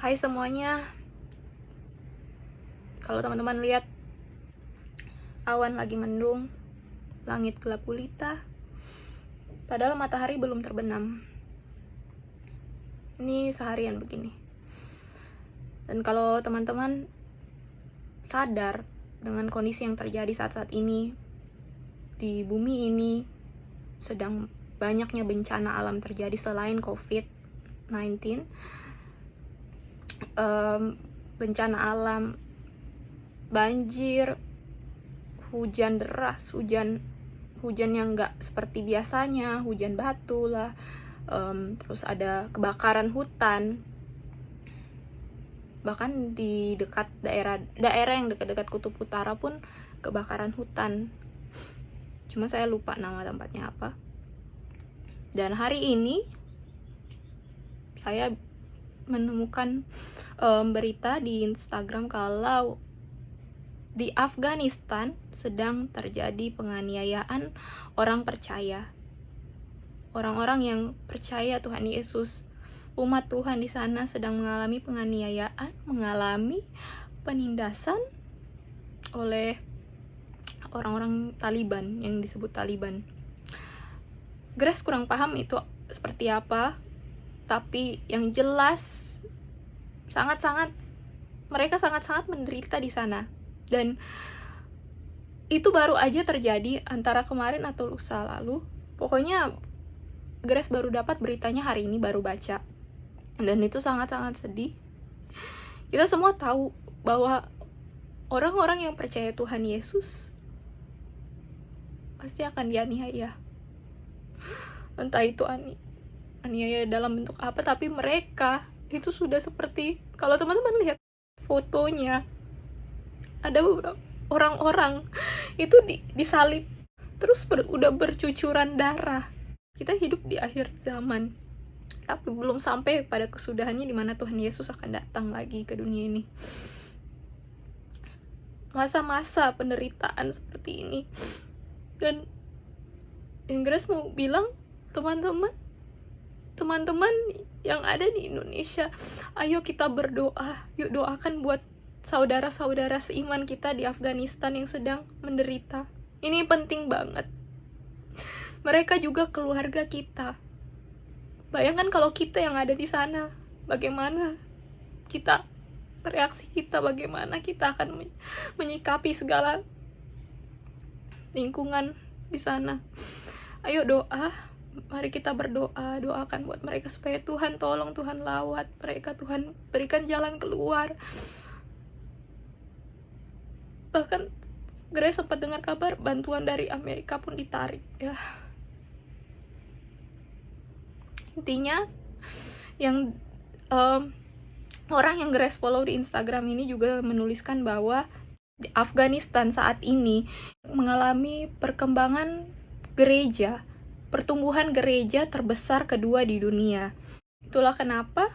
Hai semuanya, kalau teman-teman lihat awan lagi mendung, langit gelap gulita, padahal matahari belum terbenam. Ini seharian begini. Dan kalau teman-teman sadar dengan kondisi yang terjadi saat-saat ini, di bumi ini sedang banyaknya bencana alam terjadi selain COVID-19. Bencana alam, banjir, hujan deras, hujan yang nggak seperti biasanya, hujan batu lah, terus ada kebakaran hutan, bahkan di dekat daerah yang dekat-dekat kutub utara pun kebakaran hutan. Cuma saya lupa nama tempatnya apa. Dan hari ini saya menemukan berita di Instagram kalau di Afghanistan sedang terjadi penganiayaan orang percaya. Orang-orang yang percaya Tuhan Yesus, umat Tuhan di sana sedang mengalami penganiayaan, mengalami penindasan oleh orang-orang Taliban yang disebut Taliban. Grace kurang paham itu seperti apa, tapi yang jelas mereka sangat-sangat menderita di sana. Dan itu baru aja terjadi antara kemarin atau lusa lalu. Pokoknya Grace baru dapat beritanya hari ini, baru baca. Dan itu sangat-sangat sedih. Kita semua tahu bahwa orang-orang yang percaya Tuhan Yesus pasti akan dianiaya. Entah itu aniaya dalam bentuk apa, tapi mereka itu sudah seperti, kalau teman-teman lihat fotonya, ada beberapa orang-orang itu disalib terus udah bercucuran darah. Kita hidup di akhir zaman, tapi belum sampai pada kesudahannya di mana Tuhan Yesus akan datang lagi ke dunia ini. Masa-masa penderitaan seperti ini. Dan Grace mau bilang, teman-teman yang ada di Indonesia, ayo kita berdoa, yuk doakan buat saudara-saudara seiman kita di Afghanistan yang sedang menderita. Ini penting banget. Mereka juga keluarga kita. Bayangkan kalau kita yang ada di sana, bagaimana reaksi kita, bagaimana kita akan menyikapi segala lingkungan di sana. Ayo mari kita berdoa, doakan buat mereka supaya Tuhan tolong, Tuhan lawat mereka, Tuhan berikan jalan keluar. Bahkan Grace sempat dengar kabar bantuan dari Amerika pun ditarik ya. Intinya yang orang yang Grace follow di Instagram ini juga menuliskan bahwa di Afghanistan saat ini mengalami perkembangan gereja, pertumbuhan gereja terbesar kedua di dunia. Itulah kenapa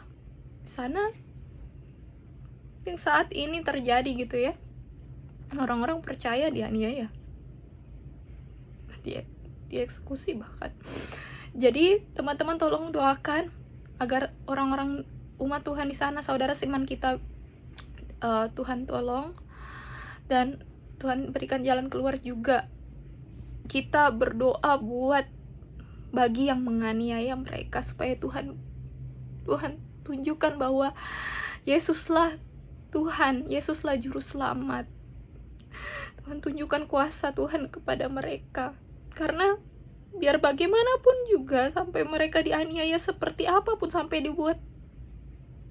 sana yang saat ini terjadi gitu ya. Orang-orang percaya dianiaya, dieksekusi bahkan. Jadi teman-teman tolong doakan agar orang-orang umat Tuhan di sana, saudara seiman kita, Tuhan tolong dan Tuhan berikan jalan keluar juga. Kita berdoa buat bagi yang menganiaya mereka supaya Tuhan tunjukkan bahwa Yesuslah Tuhan, Yesuslah juru selamat. Tuhan tunjukkan kuasa Tuhan kepada mereka. Karena biar bagaimanapun juga, sampai mereka dianiaya seperti apapun, sampai dibuat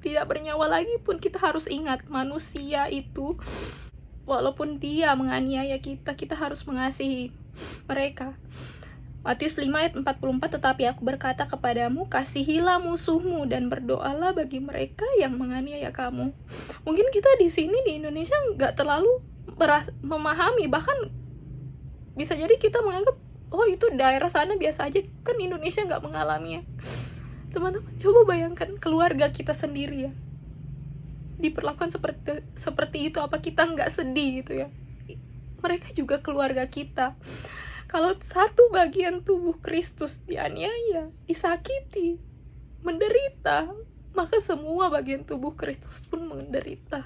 tidak bernyawa lagi pun, kita harus ingat manusia itu, walaupun dia menganiaya kita harus mengasihi mereka. Matius 5 ayat 44, tetapi aku berkata kepadamu, kasihilah musuhmu dan berdoalah bagi mereka yang menganiaya kamu. Mungkin kita di sini di Indonesia nggak terlalu memahami, bahkan bisa jadi kita menganggap, oh itu daerah sana biasa aja, kan Indonesia nggak mengalaminya. Teman-teman coba bayangkan keluarga kita sendiri ya diperlakukan seperti itu, apa kita nggak sedih gitu ya? Mereka juga keluarga kita. Kalau satu bagian tubuh Kristus dianiaya, disakiti, menderita, maka semua bagian tubuh Kristus pun menderita.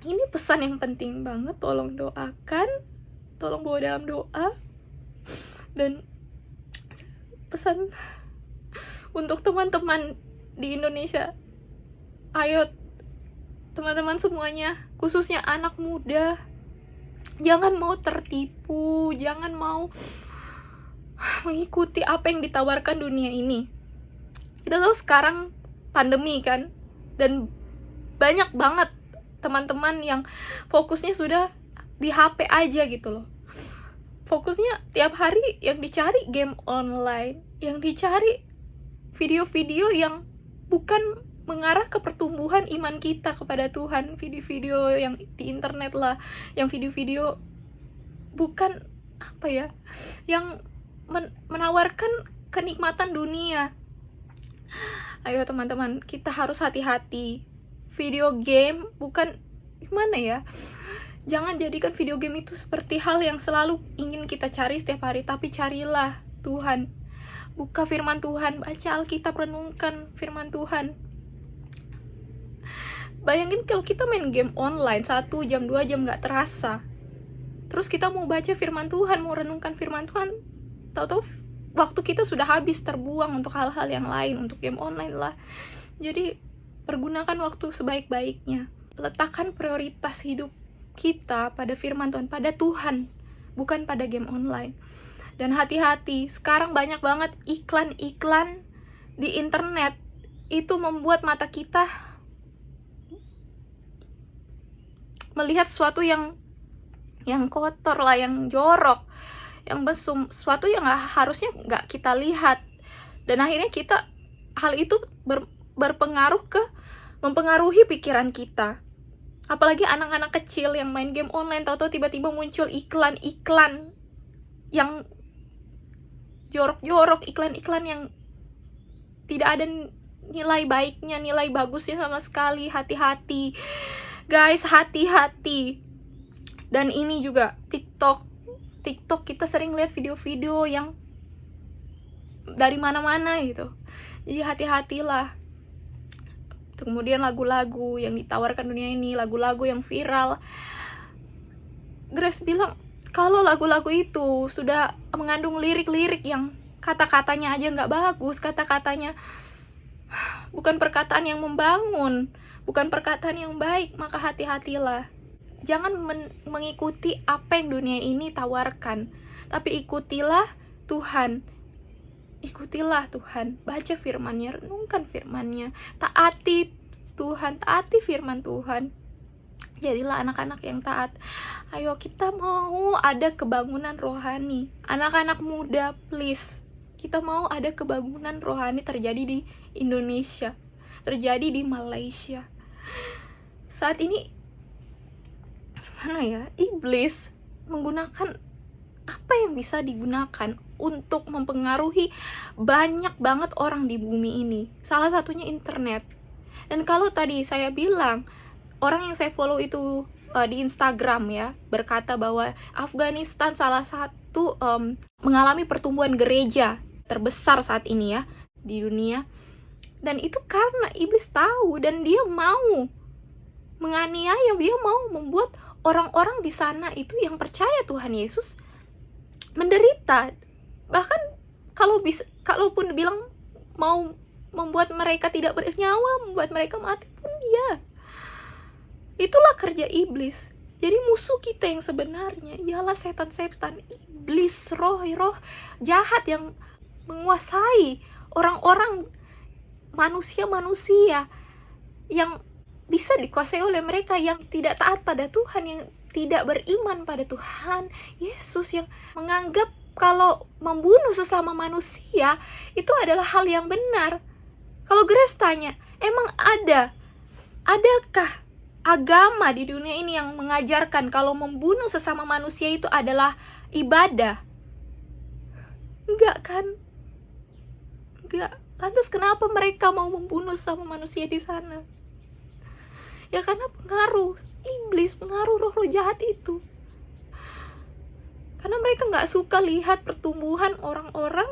Ini pesan yang penting banget, tolong doakan, tolong bawa dalam doa. Dan pesan untuk teman-teman di Indonesia, ayo teman-teman semuanya, khususnya anak muda, jangan mau tertipu, jangan mau mengikuti apa yang ditawarkan dunia ini. Kita tahu sekarang pandemi kan, dan banyak banget teman-teman yang fokusnya sudah di HP aja gitu loh. Fokusnya tiap hari yang dicari game online, yang dicari video-video yang bukan mengarah ke pertumbuhan iman kita kepada Tuhan. Video-video yang di internet lah, yang video-video bukan apa ya, yang menawarkan kenikmatan dunia. Ayo teman-teman, kita harus hati-hati. Video game bukan, gimana ya, jangan jadikan video game itu seperti hal yang selalu ingin kita cari setiap hari, tapi carilah Tuhan. Buka firman Tuhan, baca Alkitab, renungkan firman Tuhan. Bayangin kalau kita main game online 1 jam, 2 jam gak terasa. Terus kita mau baca firman Tuhan, mau renungkan firman Tuhan, tahu-tahu waktu kita sudah habis terbuang untuk hal-hal yang lain, untuk game online lah. Jadi pergunakan waktu sebaik-baiknya. Letakkan prioritas hidup kita pada firman Tuhan, pada Tuhan, bukan pada game online. Dan hati-hati, sekarang banyak banget iklan-iklan di internet. Itu membuat mata kita melihat sesuatu yang kotor lah, yang jorok, yang mesum, sesuatu yang harusnya nggak kita lihat. Dan akhirnya hal itu berpengaruh mempengaruhi pikiran kita. Apalagi anak-anak kecil yang main game online, tahu-tahu tiba-tiba muncul iklan-iklan yang jorok-jorok, iklan-iklan yang tidak ada nilai baiknya, nilai bagusnya sama sekali. Hati-hati guys, hati-hati. Dan ini juga TikTok kita sering lihat video-video yang dari mana-mana gitu. Jadi hati-hatilah. Kemudian lagu-lagu yang ditawarkan dunia ini, lagu-lagu yang viral. Grace bilang, kalau lagu-lagu itu sudah mengandung lirik-lirik yang kata-katanya aja nggak bagus, kata-katanya bukan perkataan yang membangun, bukan perkataan yang baik, maka hati-hatilah. Jangan mengikuti apa yang dunia ini tawarkan, tapi ikutilah Tuhan. Ikutilah Tuhan, baca firman-Nya, renungkan firman-Nya, taati Tuhan, taati firman Tuhan. Jadilah anak-anak yang taat. Ayo, kita mau ada kebangunan rohani. Anak-anak muda, please. Kita mau ada kebangunan rohani terjadi di Indonesia, terjadi di Malaysia. Saat ini, gimana ya, iblis menggunakan apa yang bisa digunakan untuk mempengaruhi banyak banget orang di bumi ini. Salah satunya internet. Dan kalau tadi saya bilang, orang yang saya follow itu di Instagram ya, berkata bahwa Afghanistan salah satu mengalami pertumbuhan gereja terbesar saat ini ya di dunia. Dan itu karena iblis tahu dan dia mau menganiaya, dia mau membuat orang-orang di sana itu yang percaya Tuhan Yesus menderita. Bahkan kalaupun bilang mau membuat mereka tidak bernyawa, membuat mereka mati pun ya. Itulah kerja iblis. Jadi musuh kita yang sebenarnya ialah setan-setan, iblis, roh-roh jahat yang menguasai orang-orang, manusia-manusia yang bisa dikuasai oleh mereka yang tidak taat pada Tuhan, yang tidak beriman pada Tuhan Yesus, yang menganggap kalau membunuh sesama manusia itu adalah hal yang benar. Kalau Grace tanya, emang adakah agama di dunia ini yang mengajarkan kalau membunuh sesama manusia itu adalah ibadah? Enggak kan? Enggak. Lantas kenapa mereka mau membunuh sesama manusia di sana? Ya karena pengaruh iblis, pengaruh roh-roh jahat itu. Karena mereka gak suka lihat pertumbuhan orang-orang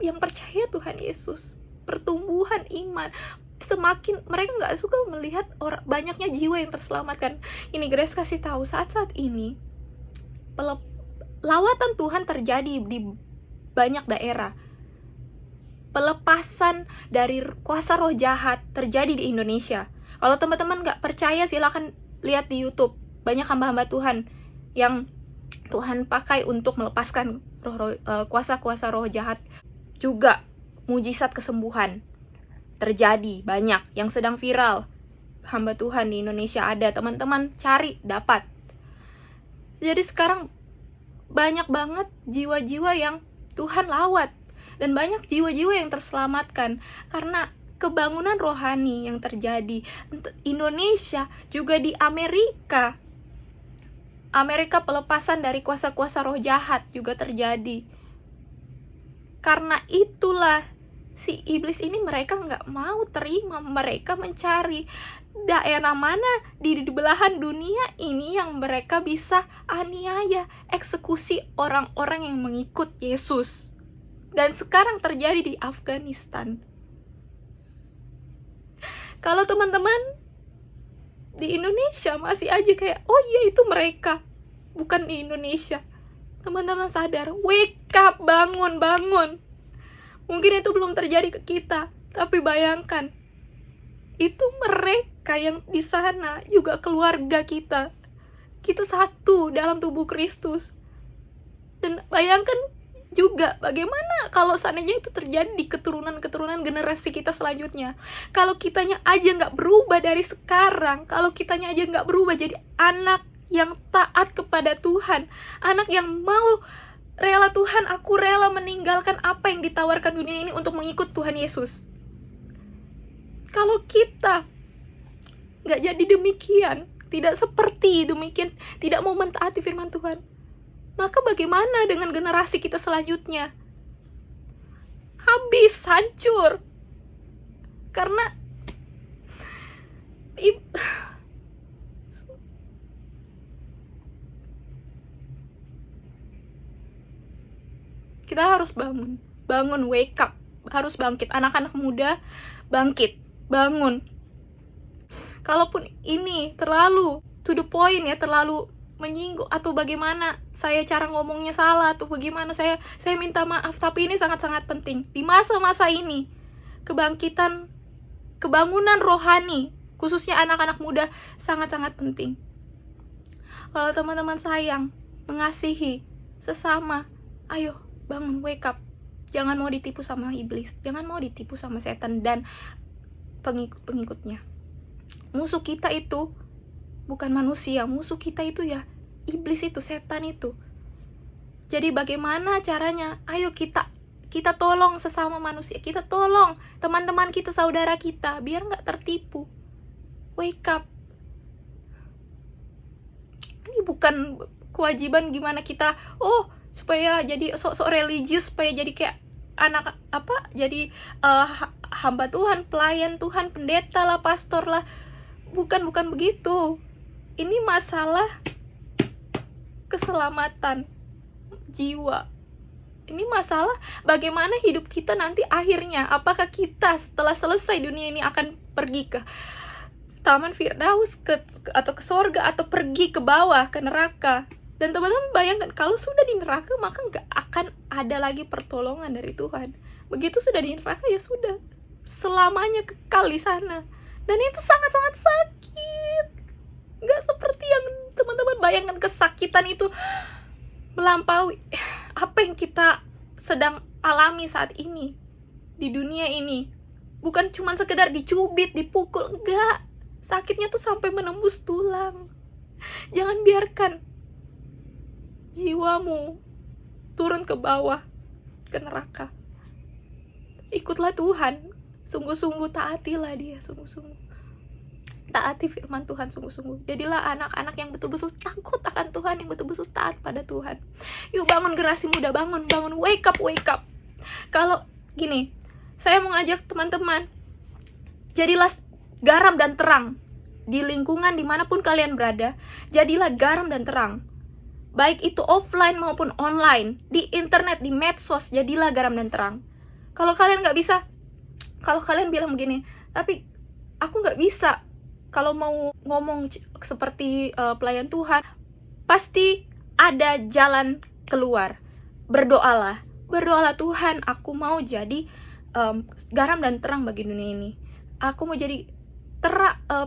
yang percaya Tuhan Yesus. pertumbuhan iman. Semakin mereka nggak suka melihat banyaknya jiwa yang terselamatkan. Ini Grace kasih tahu, saat-saat ini lawatan Tuhan terjadi di banyak daerah. Pelepasan dari kuasa roh jahat terjadi di Indonesia. Kalau teman-teman nggak percaya, silakan lihat di YouTube. Banyak hamba-hamba Tuhan yang Tuhan pakai untuk melepaskan kuasa-kuasa roh jahat. Juga mujizat kesembuhan terjadi banyak yang sedang viral. Hamba Tuhan di Indonesia ada, teman-teman cari, dapat. Jadi sekarang banyak banget jiwa-jiwa yang Tuhan lawat, dan banyak jiwa-jiwa yang terselamatkan karena kebangunan rohani yang terjadi. Indonesia, juga di Amerika pelepasan dari kuasa-kuasa roh jahat juga terjadi. Karena itulah si iblis ini, mereka nggak mau terima, mereka mencari daerah mana di belahan dunia ini yang mereka bisa aniaya, eksekusi orang-orang yang mengikut Yesus. Dan sekarang terjadi di Afghanistan. Kalau teman-teman di Indonesia masih aja kayak, oh iya itu mereka, bukan di Indonesia. Teman-teman sadar, wake up, bangun. Mungkin itu belum terjadi ke kita, tapi bayangkan, itu mereka yang di sana juga keluarga kita. Kita satu dalam tubuh Kristus. Dan bayangkan juga bagaimana kalau seandainya itu terjadi di keturunan generasi kita selanjutnya. Kalau kitanya aja nggak berubah dari sekarang, kalau kitanya aja nggak berubah jadi anak yang taat kepada Tuhan, anak yang mau rela, Tuhan aku rela meninggalkan apa yang ditawarkan dunia ini untuk mengikut Tuhan Yesus. Kalau kita nggak jadi demikian, tidak seperti demikian, tidak mau mentaati firman Tuhan, maka bagaimana dengan generasi kita selanjutnya? Habis, hancur. Karena kita harus bangun, wake up, harus bangkit. Anak-anak muda, bangkit, bangun. Kalaupun ini terlalu to the point ya, terlalu menyinggung atau bagaimana saya cara ngomongnya salah atau bagaimana, saya minta maaf, tapi ini sangat-sangat penting di masa-masa ini. Kebangunan rohani khususnya anak-anak muda sangat-sangat penting. Kalau teman-teman sayang, mengasihi sesama, ayo bangun, wake up. Jangan mau ditipu sama iblis, jangan mau ditipu sama setan dan pengikut-pengikutnya. Musuh kita itu bukan manusia, musuh kita itu ya iblis itu, setan itu. Jadi bagaimana caranya? Ayo kita tolong sesama manusia, kita tolong teman-teman kita, saudara kita, biar nggak tertipu. Wake up. Ini bukan kewajiban gimana kita, supaya jadi sok-sok religius, supaya jadi kayak anak jadi hamba Tuhan, pelayan Tuhan, pendeta lah, pastor lah. Bukan begitu. Ini masalah keselamatan jiwa. Ini masalah bagaimana hidup kita nanti akhirnya. Apakah kita setelah selesai dunia ini akan pergi ke Taman Firdaus, atau ke sorga, atau pergi ke bawah, ke neraka. Dan teman-teman bayangkan, kalau sudah di neraka maka nggak akan ada lagi pertolongan dari Tuhan. Begitu sudah di neraka, ya sudah, selamanya kekal di sana. Dan itu sangat-sangat sakit. Nggak seperti yang teman-teman bayangkan, kesakitan itu melampaui apa yang kita sedang alami saat ini di dunia ini. Bukan cuma sekedar dicubit, dipukul, enggak. Sakitnya tuh sampai menembus tulang. Jangan biarkan jiwamu turun ke bawah, ke neraka. Ikutlah Tuhan, sungguh-sungguh taatilah Dia, sungguh-sungguh taati firman Tuhan, sungguh-sungguh. Jadilah anak-anak yang betul-betul takut akan Tuhan, yang betul-betul taat pada Tuhan. Yuk bangun generasi muda, bangun, wake up. Kalau gini, saya mau ngajak teman-teman, jadilah garam dan terang di lingkungan dimanapun kalian berada. Jadilah garam dan terang, baik itu offline maupun online, di internet, di medsos. Jadilah garam dan terang. Kalau kalian nggak bisa, kalau kalian bilang begini, tapi aku nggak bisa kalau mau ngomong seperti pelayan Tuhan, pasti ada jalan keluar. Berdoalah Tuhan, aku mau jadi garam dan terang bagi dunia ini. Aku mau jadi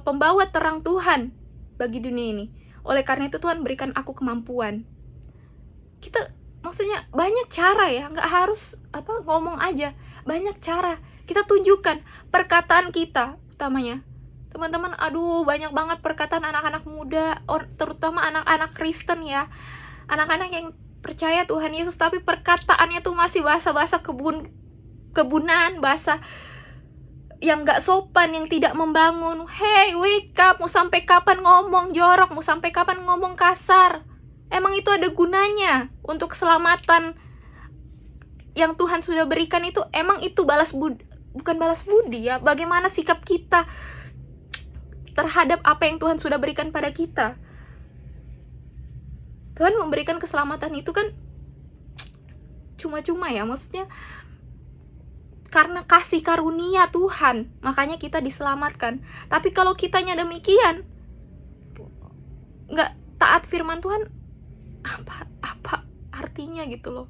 pembawa terang Tuhan bagi dunia ini. Oleh karena itu Tuhan berikan aku kemampuan. Kita maksudnya banyak cara ya, nggak harus ngomong aja, banyak cara. Kita tunjukkan perkataan kita, utamanya teman-teman. Aduh, banyak banget perkataan anak-anak muda, terutama anak-anak Kristen ya, anak-anak yang percaya Tuhan Yesus, tapi perkataannya tuh masih bahasa-bahasa kebunan, bahasa yang gak sopan, yang tidak membangun. Hey, wake up, mau sampai kapan ngomong jorok, mau sampai kapan ngomong kasar? Emang itu ada gunanya untuk keselamatan yang Tuhan sudah berikan itu? Emang itu bukan balas budi ya? Bagaimana sikap kita terhadap apa yang Tuhan sudah berikan pada kita? Tuhan memberikan keselamatan itu kan cuma-cuma ya, maksudnya karena kasih karunia Tuhan, makanya kita diselamatkan. Tapi kalau kitanya demikian, nggak taat firman Tuhan, apa artinya gitu loh.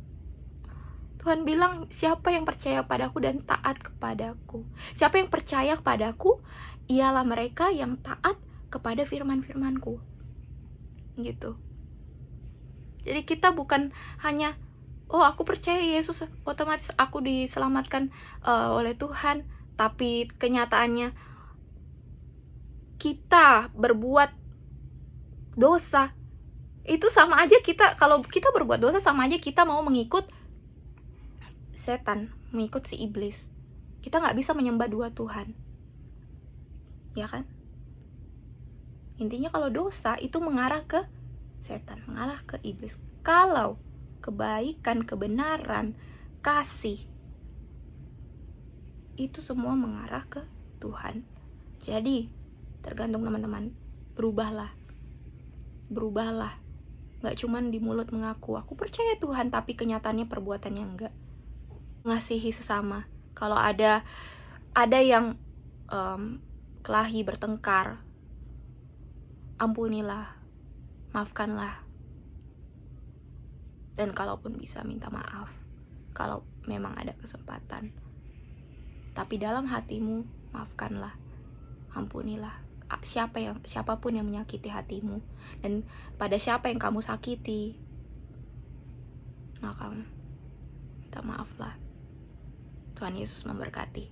Tuhan bilang, siapa yang percaya padaku dan taat kepadaku. Siapa yang percaya kepadaku, ialah mereka yang taat kepada firman-firmanku. Gitu. Jadi kita bukan hanya, oh aku percaya Yesus, otomatis aku diselamatkan oleh Tuhan. Tapi kenyataannya kita berbuat dosa. Itu sama aja kalau kita berbuat dosa, sama aja kita mau mengikut setan, mengikut si iblis. Kita gak bisa menyembah dua Tuhan, ya kan? Intinya kalau dosa itu mengarah ke setan, mengarah ke iblis. Kalau kebaikan, kebenaran, kasih, itu semua mengarah ke Tuhan. Jadi tergantung teman-teman, berubahlah. Gak cuman di mulut mengaku aku percaya Tuhan, tapi kenyataannya perbuatannya enggak. Ngasihi sesama. Kalau ada yang kelahi, bertengkar, ampunilah, maafkanlah. Dan kalaupun bisa, minta maaf kalau memang ada kesempatan. Tapi dalam hatimu, maafkanlah, ampunilah siapapun yang menyakiti hatimu. Dan pada siapa yang kamu sakiti, maka minta maaflah. Tuhan Yesus memberkati.